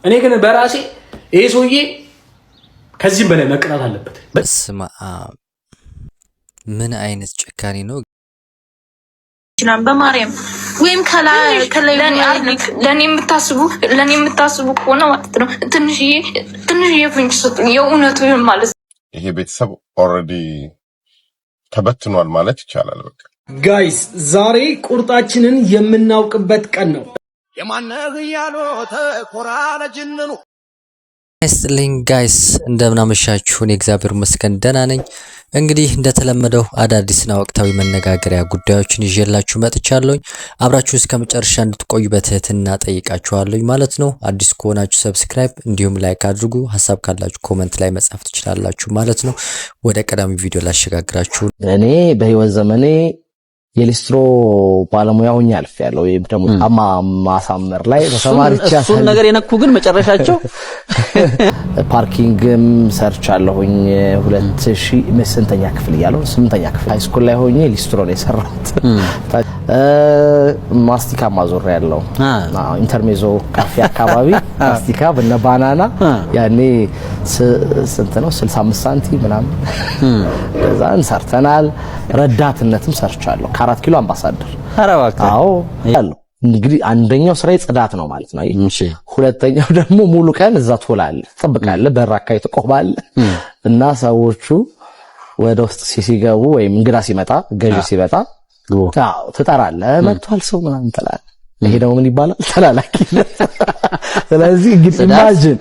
እኔ ግን በራሴ ይሄ ሰውዬ ከዚህም በላይ መቅጣት አለበት። በስመ አብ ምን አይነት ጭካኔ ነው? በማርያም ወይም ለኔ የምታስቡ ከሆነ ማለት ነው ትንሽዬ ፍንጭ ስጡኝ። የእውነቱ ማለት ይሄ ቤተሰብ ኦልሬዲ ተበትኗል ማለት ይቻላል። በቃ ጋይስ ዛሬ ቁርጣችንን የምናውቅበት ቀን ነው። የማነህ ያሎ ተኮራ ለጅንኑ ይስጥልኝ ጋይስ እንደምን አመሻችሁ። እኔ እግዚአብሔር ይመስገን ደህና ነኝ። እንግዲህ እንደተለመደው አዳዲስና ወቅታዊ መነጋገሪያ ጉዳዮችን ይዤላችሁ መጥቻለሁ። አብራችሁ እስከ መጨረሻ እንድትቆዩ በትህትና ጠይቃችኋለሁ ማለት ነው። አዲስ ከሆናችሁ ሰብስክራይብ እንዲሁም ላይክ አድርጉ። ሀሳብ ካላችሁ ኮሜንት ላይ መጻፍ ትችላላችሁ ማለት ነው። ወደ ቀዳሚ ቪዲዮ ላሸጋግራችሁ። እኔ በህይወት ዘመኔ የሊስትሮ ባለሙያ ሆኜ አልፌያለሁ። ወይም ደግሞ ጫማ ማሳመር ላይ ተሰማርቼ እሱን ነገር የነኩ ግን መጨረሻቸው ፓርኪንግም ሰርቻለሁኝ። 2000 ስንተኛ ክፍል እያለሁ 8ኛ ክፍል ሃይ ስኩል ላይ ሆኜ ሊስትሮ ነው የሰራሁት። ማስቲካ ማዞር ያለው ኢንተርሜዞ ካፌ አካባቢ ማስቲካ በነ ባናና ያኔ ስንት ነው 65 ሳንቲም ምናምን ከዛን ሰርተናል። ረዳትነትም ሰርቻለሁ። 4 ኪሎ አምባሳደር አረባካ አዎ ያለው እንግዲህ አንደኛው ስራዬ ጽዳት ነው ማለት ነው። እሺ ሁለተኛው ደግሞ ሙሉ ቀን እዛ ትውላለህ፣ ትጠብቃለህ፣ በራካይ ትቆማለህ እና ሰዎቹ ወደ ውስጥ ሲገቡ ወይም እንግዳ ሲመጣ ገዢ ሲመጣ አዎ ትጠራለህ፣ መጥቷል ሰው ምናምን ትላለህ። ይሄ ደግሞ ምን ይባላል? ተላላኪነት። ስለዚህ እንግዲህ ኢማጂን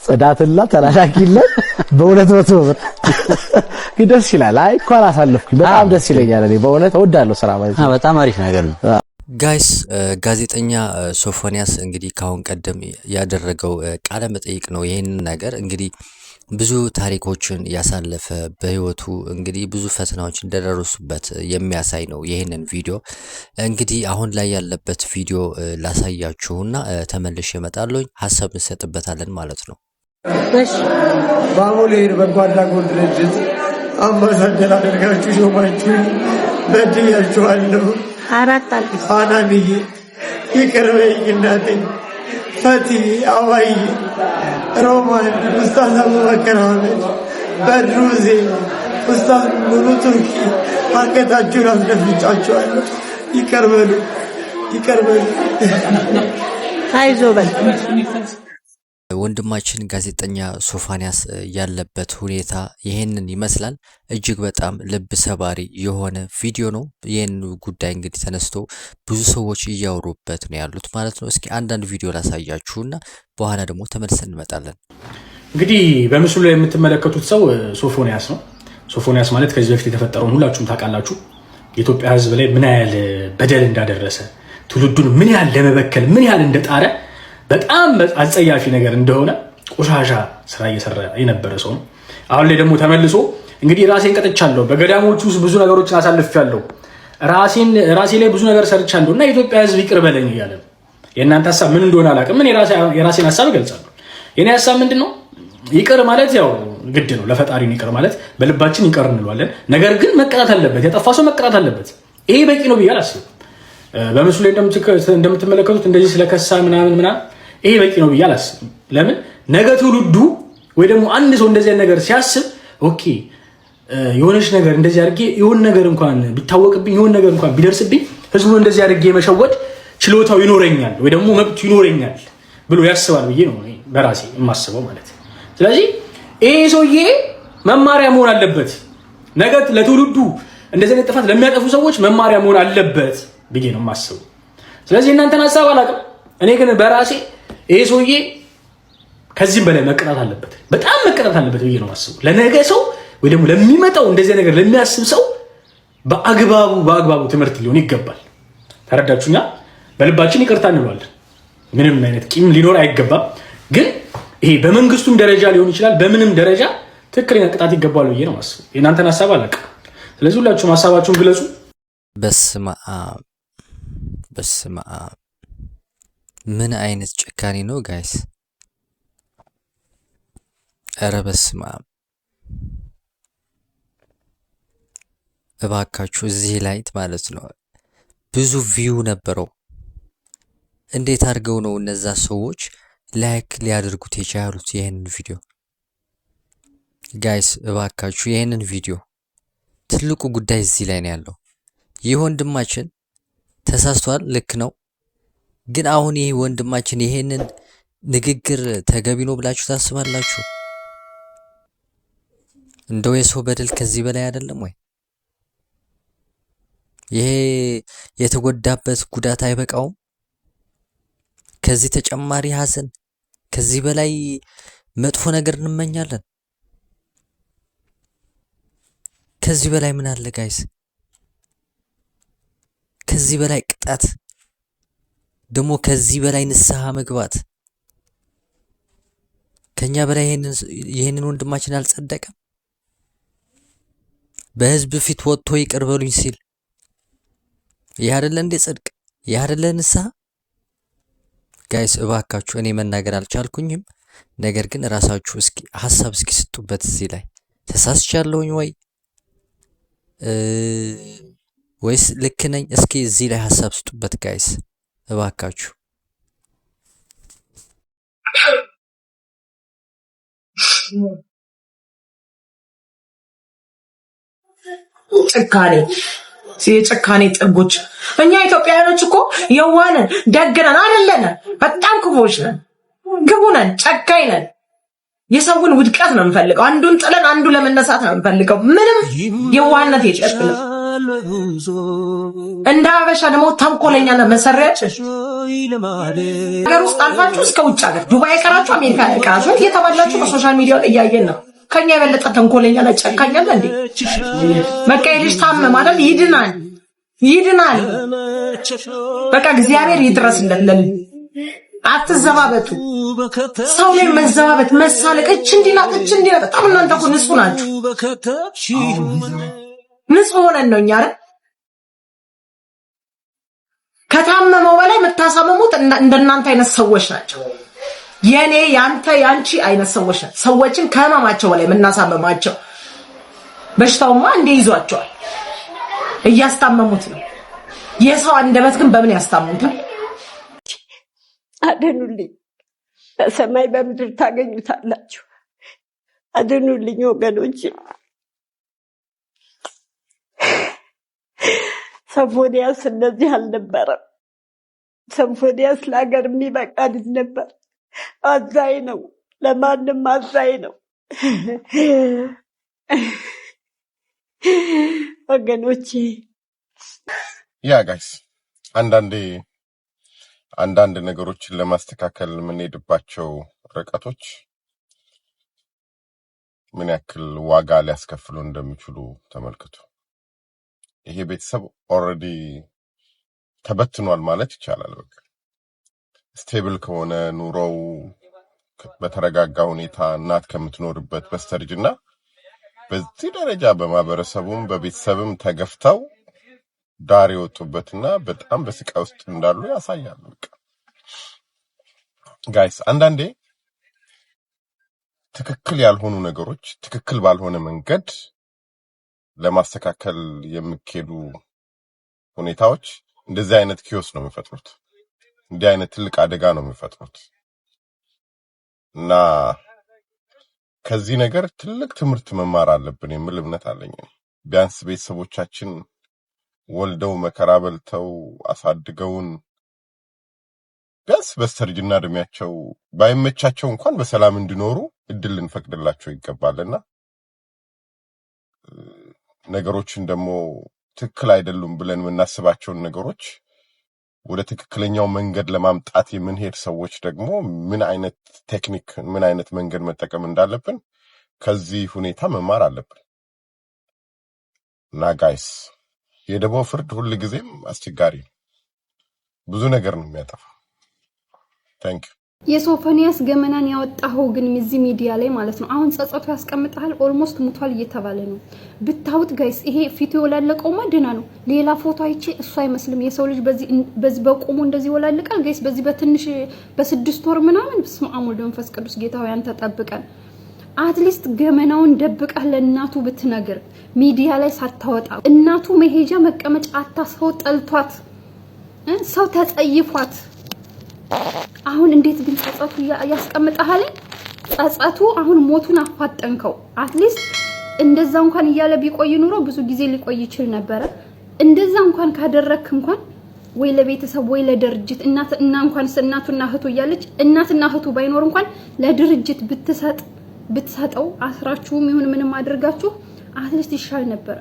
ጽዳትና ተላላኪነት በ200 ብር ደስ ይላል። አይ እኮ አላሳለፍኩኝ፣ በጣም ደስ ይለኛል። እኔ በእውነት እወዳለሁ ስራ ማለት ነው። በጣም አሪፍ ነገር ነው። ጋይስ ጋዜጠኛ ሶፎንያስ እንግዲህ ካሁን ቀደም ያደረገው ቃለ መጠይቅ ነው። ይሄንን ነገር እንግዲህ ብዙ ታሪኮችን ያሳለፈ በህይወቱ እንግዲህ ብዙ ፈተናዎች እንደደረሱበት የሚያሳይ ነው። ይሄንን ቪዲዮ እንግዲህ አሁን ላይ ያለበት ቪዲዮ ላሳያችሁና ተመልሼ እመጣለሁ። ሀሳብ እንሰጥበታለን ማለት ነው። እሺ ባሙሌ በጎ አድራጎት ድርጅት አምባሳደር አድርጋችሁ ሾማችሁ በድያችኋለሁ። ፋናንዬ ይቅር በይኝ እናቴ፣ ፈቲ አዋይ፣ ሮማን፣ ኡስታዝ አቡበከር አህመድ፣ በድሩዜ፣ ኡስታዝ ሙሉ ቱርኪ አንገታችሁን አስደፍጫችኋለሁ። ይቅር በሉ። አይዞ በል። ወንድማችን ጋዜጠኛ ሶፎንያስ ያለበት ሁኔታ ይሄንን ይመስላል። እጅግ በጣም ልብ ሰባሪ የሆነ ቪዲዮ ነው። ይህን ጉዳይ እንግዲህ ተነስቶ ብዙ ሰዎች እያወሩበት ነው ያሉት ማለት ነው። እስኪ አንዳንድ ቪዲዮ ላሳያችሁና በኋላ ደግሞ ተመልሰን እንመጣለን። እንግዲህ በምስሉ ላይ የምትመለከቱት ሰው ሶፎንያስ ነው። ሶፎንያስ ማለት ከዚህ በፊት የተፈጠረውን ሁላችሁም ታውቃላችሁ። የኢትዮጵያ ሕዝብ ላይ ምን ያህል በደል እንዳደረሰ፣ ትውልዱን ምን ያህል ለመበከል ምን ያህል እንደጣረ፣ በጣም አጸያፊ ነገር እንደሆነ ቆሻሻ ስራ እየሰራ የነበረ ሰው ነው። አሁን ላይ ደግሞ ተመልሶ እንግዲህ ራሴን ቀጥቻለሁ፣ በገዳሞች ውስጥ ብዙ ነገሮችን አሳልፌያለሁ፣ ራሴ ላይ ብዙ ነገር ሰርቻለሁ እና የኢትዮጵያ ሕዝብ ይቅር በለኝ እያለ ነው። የእናንተ ሀሳብ ምን እንደሆነ አላውቅም። እኔ የራሴን ሀሳብ እገልጻለሁ። የኔ ሀሳብ ምንድን ነው? ይቅር ማለት ያው ግድ ነው። ለፈጣሪ ይቅር ማለት በልባችን ይቅር እንለዋለን። ነገር ግን መቀጣት አለበት። ያጠፋ ሰው መቀጣት አለበት። ይሄ በቂ ነው ብዬ አላስብም። በምስሉ ላይ እንደምትመለከቱት እንደዚህ ስለከሳ ምናምን ይሄ በቂ ነው ብዬ አላስብም። ለምን ነገ ትውልዱ ወይ ደግሞ አንድ ሰው እንደዚህ ነገር ሲያስብ ኦኬ የሆነች ነገር እንደዚህ አድርጌ የሆነ ነገር እንኳን ቢታወቅብኝ የሆነ ነገር እንኳን ቢደርስብኝ ህዝቡን እንደዚህ አድርጌ መሸወድ ችሎታው ይኖረኛል ወይ ደግሞ መብቱ ይኖረኛል ብሎ ያስባል ብዬ ነው በራሴ የማስበው ማለት። ስለዚህ ይሄ ሰውዬ መማሪያ መሆን አለበት። ነገ ለትውልዱ እንደዚህ አይነት ጥፋት ለሚያጠፉ ሰዎች መማሪያ መሆን አለበት ብዬ ነው የማስበው። ስለዚህ እናንተን ሀሳብ አላውቅም። እኔ ግን በራሴ ይሄ ሰውዬ ከዚህም በላይ መቀጣት አለበት፣ በጣም መቀጣት አለበት ብዬ ነው የማስበው። ለነገ ሰው ወይ ደግሞ ለሚመጣው እንደዚህ ነገር ለሚያስብ ሰው በአግባቡ ትምህርት ሊሆን ይገባል። ተረዳችሁኛ? በልባችን ይቅርታ እንለዋለን። ምንም አይነት ቂም ሊኖር አይገባም። ግን ይሄ በመንግስቱም ደረጃ ሊሆን ይችላል፣ በምንም ደረጃ ትክክለኛ ቅጣት ይገባል ብዬ ነው የማስበው። የእናንተን ሀሳብ አላውቅም። ስለዚህ ሁላችሁም ሀሳባችሁን ግለጹ። በስመ አብ ምን አይነት ጭካኔ ነው ጋይስ? ኧረ በስመ አብ እባካችሁ። እዚህ ላይ ማለት ነው ብዙ ቪው ነበረው። እንዴት አድርገው ነው እነዛ ሰዎች ላይክ ሊያደርጉት የቻሉት ይሄንን ቪዲዮ? ጋይስ እባካችሁ ይሄንን ቪዲዮ ትልቁ ጉዳይ እዚህ ላይ ነው ያለው። ይህ ወንድማችን ተሳስቷል፣ ልክ ነው። ግን አሁን ይሄ ወንድማችን ይሄንን ንግግር ተገቢ ነው ብላችሁ ታስባላችሁ? እንደው የሰው በደል ከዚህ በላይ አይደለም ወይ? ይሄ የተጎዳበት ጉዳት አይበቃውም? ከዚህ ተጨማሪ ሐዘን፣ ከዚህ በላይ መጥፎ ነገር እንመኛለን? ከዚህ በላይ ምን አለ ጋይስ? ከዚህ በላይ ቅጣት፣ ደግሞ ከዚህ በላይ ንስሐ መግባት። ከኛ በላይ ይሄንን ወንድማችን አልጸደቀም? በህዝብ ፊት ወጥቶ ይቅር በሉኝ ሲል ይህ አይደለ እንዴ ጽድቅ? ይህ አይደለ ንስሐ? ጋይስ እባካችሁ እኔ መናገር አልቻልኩኝም። ነገር ግን ራሳችሁ እስኪ ሐሳብ እስኪ ስጡበት። እዚህ ላይ ተሳስቻለሁኝ ወይስ ልክ ነኝ? እስኪ እዚህ ላይ ሐሳብ ስጡበት ጋይስ እባካችሁ። ጭካኔ የጭካኔ ጥጎች። እኛ ኢትዮጵያውያኖች እኮ የዋነን ደግነን አይደለን? በጣም ክፉዎች ነን፣ ግቡ ነን፣ ጨካኝ ነን። የሰውን ውድቀት ነው የምንፈልገው። አንዱን ጥለን አንዱ ለመነሳት ነው የምንፈልገው። ምንም የዋህነት የለብንም። እንደ ሀበሻ ደግሞ ተንኮለኛና መሰሪያች ሀገር ውስጥ አልፋችሁ እስከ ውጭ ሀገር ዱባይ ቀራችሁ አሜሪካ ቀራችሁ እየተባላችሁ በሶሻል ሚዲያ ላይ እያየን ነው። ከኛ የበለጠ ተንኮለኛና ጨካኝ አለ እንዴ? በቃ ልጅ ታመመ አይደል? ይድናል። በቃ እግዚአብሔር ይድረስለት። ለምን አትዘባበቱ? ሰው ላይ መዘባበት፣ መሳለቅ፣ እች እንዲናት በጣም እናንተ እኮ ንጹህ ናችሁ። ንጹህ ሆነን ነው እኛ አይደል? ከታመመው በላይ የምታሳመሙት እንደናንተ አይነት ሰዎች ናቸው። የኔ ያንተ ያንቺ አይነት ሰዎች ናቸው። ሰዎችን ከህመማቸው በላይ የምናሳመማቸው። በሽታውማ እንደ ይዟቸዋል፣ እያስታመሙት ነው። የሰው አንደበት ግን በምን ያስታምሙታል? አድኑልኝ፣ በሰማይ በምድር ታገኙታላችሁ። አድኑልኝ ወገኖች። ሶፎንያስ እንደዚህ አልነበረም። ሶፎንያስ ለሀገር የሚበቃ ልጅ ነበር። አዛኝ ነው፣ ለማንም አዛኝ ነው። ወገኖቼ ያ ጋይስ አንዳንድ ነገሮችን ለማስተካከል የምንሄድባቸው ርቀቶች ምን ያክል ዋጋ ሊያስከፍሉ እንደሚችሉ ተመልክቱ። ይሄ ቤተሰብ ኦልሬዲ ተበትኗል ማለት ይቻላል። በቃ ስቴብል ከሆነ ኑሮው በተረጋጋ ሁኔታ እናት ከምትኖርበት በስተርጅና በዚህ ደረጃ በማህበረሰቡም በቤተሰብም ተገፍተው ዳር የወጡበትና በጣም በስቃይ ውስጥ እንዳሉ ያሳያል። በቃ ጋይስ አንዳንዴ ትክክል ያልሆኑ ነገሮች ትክክል ባልሆነ መንገድ ለማስተካከል የሚኬዱ ሁኔታዎች እንደዚህ አይነት ኪዮስ ነው የሚፈጥሩት። እንዲህ አይነት ትልቅ አደጋ ነው የሚፈጥሩት እና ከዚህ ነገር ትልቅ ትምህርት መማር አለብን የሚል እምነት አለኝ። ቢያንስ ቤተሰቦቻችን ወልደው መከራ በልተው አሳድገውን ቢያንስ በስተርጅና እድሜያቸው ባይመቻቸው እንኳን በሰላም እንዲኖሩ እድል ልንፈቅድላቸው ይገባልና ነገሮችን ደግሞ ትክክል አይደሉም ብለን የምናስባቸውን ነገሮች ወደ ትክክለኛው መንገድ ለማምጣት የምንሄድ ሰዎች ደግሞ ምን አይነት ቴክኒክ ምን አይነት መንገድ መጠቀም እንዳለብን ከዚህ ሁኔታ መማር አለብን። እና ጋይስ የደቦ ፍርድ ሁሉ ጊዜም አስቸጋሪ ነው፣ ብዙ ነገር ነው የሚያጠፋው። ታንክ የሶፎንያስ ገመናን ያወጣው ግን እዚህ ሚዲያ ላይ ማለት ነው። አሁን ጸጸቱ ያስቀምጣል። ኦልሞስት ሙቷል እየተባለ ነው። ብታውት ጋይስ ይሄ ፊቱ ወላለቀውማ ደና ነው። ሌላ ፎቶ አይቼ እሱ አይመስልም። የሰው ልጅ በዚህ በቆሙ እንደዚህ ወላልቃል ጋይስ። በዚህ በትንሽ በ6 ወር ምናምን በስመ አብ ወወልድ ወመንፈስ ቅዱስ ጌታ ሆይ አንተ ጠብቀን። አትሊስት ገመናውን ደብቀህ ለእናቱ ብትነግር ሚዲያ ላይ ሳታወጣ እናቱ መሄጃ መቀመጫ አታሰው ጠልቷት ሰው ተጸይፏት አሁን እንዴት ግን ጸጸቱ ያስቀምጣል? ጸጸቱ አሁን ሞቱን አፋጠንከው። አትሊስት እንደዛ እንኳን እያለ ቢቆይ ኑሮ ብዙ ጊዜ ሊቆይ ይችል ነበር። እንደዛ እንኳን ካደረክ እንኳን ወይ ለቤተሰብ ወይ ለድርጅት እናትና እንኳን እናቱና እህቱ እያለች እናትና እህቱ ባይኖር እንኳን ለድርጅት ብትሰጠው አስራችሁም ይሁን ምንም አድርጋችሁ አትሊስት ይሻል ነበር።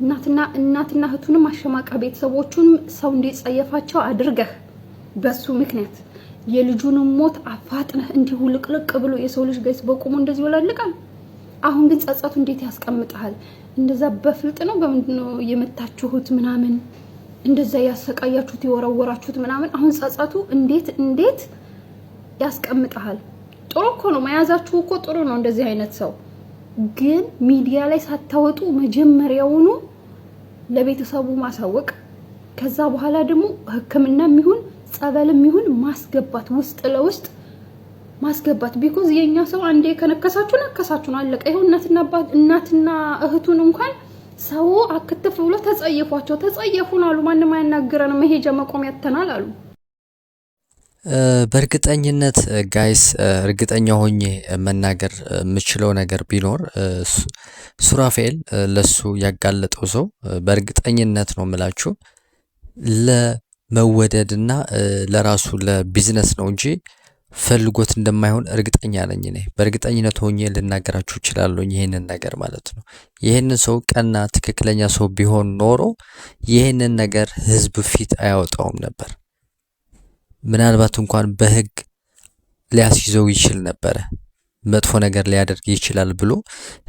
እናትና እህቱንም አሸማቃ ቤተሰቦቹን ሰው እንዲጸየፋቸው አድርገህ በሱ ምክንያት የልጁንም ሞት አፋጥነህ እንዲሁ ልቅልቅ ብሎ የሰው ልጅ ጋይስ በቁሙ እንደዚህ ይወላልቃል። አሁን ግን ጸጸቱ እንዴት ያስቀምጣል? እንደዛ በፍልጥ ነው በምንድነው የመታችሁት ምናምን እንደዛ ያሰቃያችሁት የወረወራችሁት ምናምን አሁን ጸጸቱ እንዴት ያስቀምጣል? ጥሩ እኮ ነው መያዛችሁ እኮ ጥሩ ነው እንደዚህ አይነት ሰው ግን ሚዲያ ላይ ሳታወጡ መጀመሪያውኑ ለቤተሰቡ ማሳወቅ ከዛ በኋላ ደግሞ ህክምናም ይሁን ጸበልም ይሁን ማስገባት ውስጥ ለውስጥ ማስገባት ቢኮዝ የኛ ሰው አንዴ ከነከሳችሁ ነው አለቀ። ይሁን እናትና እህቱን እንኳን ሰው አክትፍ ብሎ ተጸየፉን አሉ። ማንንም አያናግረንም መሄጃ መቆም ያተናል አሉ። በእርግጠኝነት ጋይስ እርግጠኛ ሆኜ መናገር የምችለው ነገር ቢኖር ሱራፌል ለሱ ያጋለጠው ሰው በእርግጠኝነት ነው የምላችሁ ለመወደድና ለራሱ ለቢዝነስ ነው እንጂ ፈልጎት እንደማይሆን እርግጠኛ ነኝ። እኔ በእርግጠኝነት ሆኜ ልናገራችሁ እችላለሁ ይሄንን ነገር ማለት ነው። ይሄንን ሰው ቀና ትክክለኛ ሰው ቢሆን ኖሮ ይሄንን ነገር ህዝብ ፊት አያወጣውም ነበር። ምናልባት እንኳን በህግ ሊያስይዘው ይችል ነበር። መጥፎ ነገር ሊያደርግ ይችላል ብሎ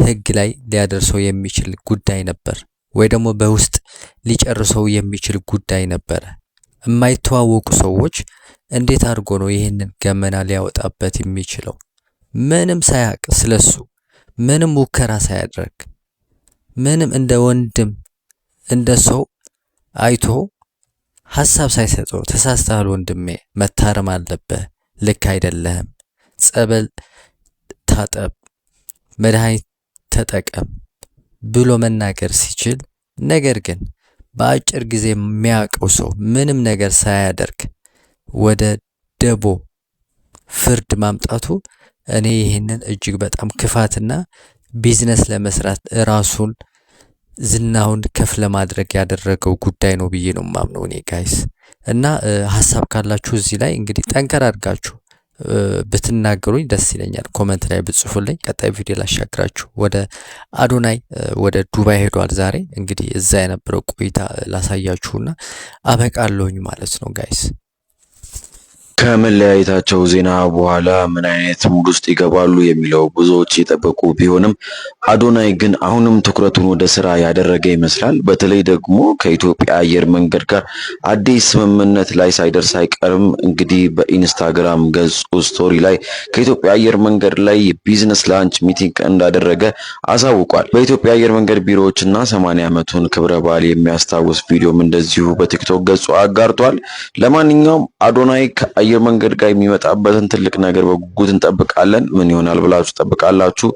ህግ ላይ ሊያደርሰው የሚችል ጉዳይ ነበር፣ ወይ ደግሞ በውስጥ ሊጨርሰው የሚችል ጉዳይ ነበር። የማይተዋወቁ ሰዎች እንዴት አድርጎ ነው ይሄንን ገመና ሊያወጣበት የሚችለው? ምንም ሳያቅ ስለሱ ምንም ሙከራ ሳያደርግ ምንም እንደ ወንድም እንደ ሰው አይቶ ሐሳብ ሳይሰጠው ተሳስተሃል ወንድሜ መታረም አለበት ልክ አይደለም ጸበል ታጠብ መድኃኒት ተጠቀም ብሎ መናገር ሲችል ነገር ግን በአጭር ጊዜ የሚያውቀው ሰው ምንም ነገር ሳያደርግ ወደ ደቦ ፍርድ ማምጣቱ እኔ ይሄንን እጅግ በጣም ክፋትና ቢዝነስ ለመስራት ራሱን ዝናውን ከፍ ለማድረግ ያደረገው ጉዳይ ነው ብዬ ነው ማምነው እኔ ጋይስ። እና ሐሳብ ካላችሁ እዚህ ላይ እንግዲህ ጠንከር አድርጋችሁ ብትናገሩኝ ደስ ይለኛል። ኮሜንት ላይ ብጽፉልኝ ቀጣይ ቪዲዮ ላሻግራችሁ። ወደ አዶናይ ወደ ዱባይ ሄዷል ዛሬ። እንግዲህ እዛ የነበረው ቆይታ ላሳያችሁና አበቃለሁኝ ማለት ነው ጋይስ። ከመለያየታቸው ዜና በኋላ ምን አይነት ሙድ ውስጥ ይገባሉ የሚለው ብዙዎች የጠበቁ ቢሆንም አዶናይ ግን አሁንም ትኩረቱን ወደ ስራ ያደረገ ይመስላል። በተለይ ደግሞ ከኢትዮጵያ አየር መንገድ ጋር አዲስ ስምምነት ላይ ሳይደርስ አይቀርም። እንግዲህ በኢንስታግራም ገጹ ስቶሪ ላይ ከኢትዮጵያ አየር መንገድ ላይ ቢዝነስ ላንች ሚቲንግ እንዳደረገ አሳውቋል። በኢትዮጵያ አየር መንገድ ቢሮዎችና 80 ዓመቱን ክብረ በዓል የሚያስታውስ ቪዲዮም እንደዚሁ በቲክቶክ ገጹ አጋርቷል። ለማንኛውም አዶናይ አየር መንገድ ጋር የሚመጣበትን ትልቅ ነገር በጉጉት እንጠብቃለን። ምን ይሆናል ብላችሁ ጠብቃላችሁ?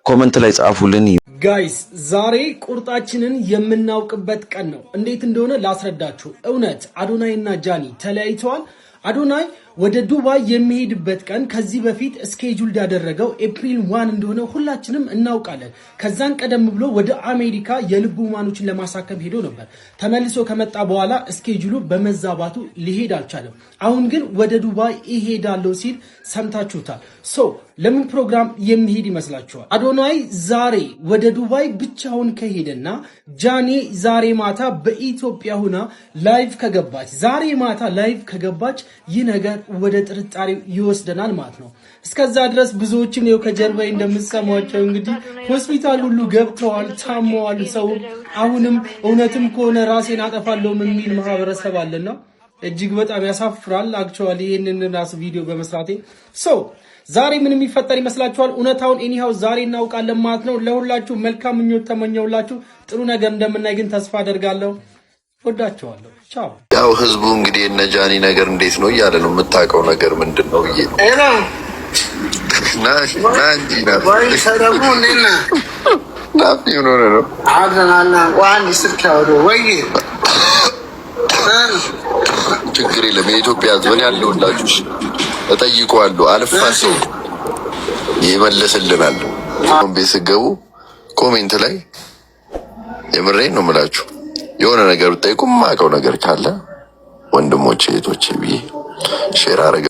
ኮሜንት ላይ ጻፉልን። ጋይስ ዛሬ ቁርጣችንን የምናውቅበት ቀን ነው። እንዴት እንደሆነ ላስረዳችሁ። እውነት አዶናይና ጃኒ ተለያይተዋል። አዶናይ ወደ ዱባይ የሚሄድበት ቀን ከዚህ በፊት ስኬጁል ያደረገው ኤፕሪል 1 እንደሆነ ሁላችንም እናውቃለን። ከዛን ቀደም ብሎ ወደ አሜሪካ የልብ ህሙማኖችን ለማሳከም ሄዶ ነበር። ተመልሶ ከመጣ በኋላ ስኬጁሉ በመዛባቱ ሊሄድ አልቻለም። አሁን ግን ወደ ዱባይ ይሄዳለው ሲል ሰምታችሁታል። ለምን ፕሮግራም የሚሄድ ይመስላችኋል? አዶናይ ዛሬ ወደ ዱባይ ብቻውን ከሄደና ጃኒ ዛሬ ማታ በኢትዮጵያ ሆና ላይቭ ከገባች ይህ ነገር ወደ ጥርጣሬው ይወስደናል ማለት ነው። እስከዛ ድረስ ብዙዎችም ነው ከጀርባዬ እንደምትሰማቸው እንግዲህ ሆስፒታል ሁሉ ገብተዋል፣ ታመዋል። ሰው አሁንም እውነትም ከሆነ ራሴን አጠፋለሁ የሚል ማህበረሰብ አለና እጅግ በጣም ያሳፍራል። አክቹአሊ ይሄንን ራስ ቪዲዮ በመስራቴ ዛሬ ምን የሚፈጠር ይመስላችኋል? እውነታውን ኤኒሃው ዛሬ እናውቃለን ማለት ነው። ለሁላችሁ መልካም ምኞት ተመኘውላችሁ። ጥሩ ነገር እንደምናይ ግን ተስፋ አደርጋለሁ። ወዳችኋለሁ። ቻው። ያው ህዝቡ እንግዲህ እነ ጃኒ ነገር እንዴት ነው እያለ ነው። የምታውቀው ነገር ምንድን ነው ብዬ ነው ችግር የለም። የኢትዮጵያ ህዝብን ያለውላችሁ እጠይቀዋለሁ። አልፋሰው ይመልስልናል። አሁን ቤት ስገቡ ኮሜንት ላይ የምሬን ነው የምላችሁ የሆነ ነገር ብትጠይቁ የማውቀው ነገር ካለ ወንድሞቼ እህቶቼ ብዬ ሼር አረጋ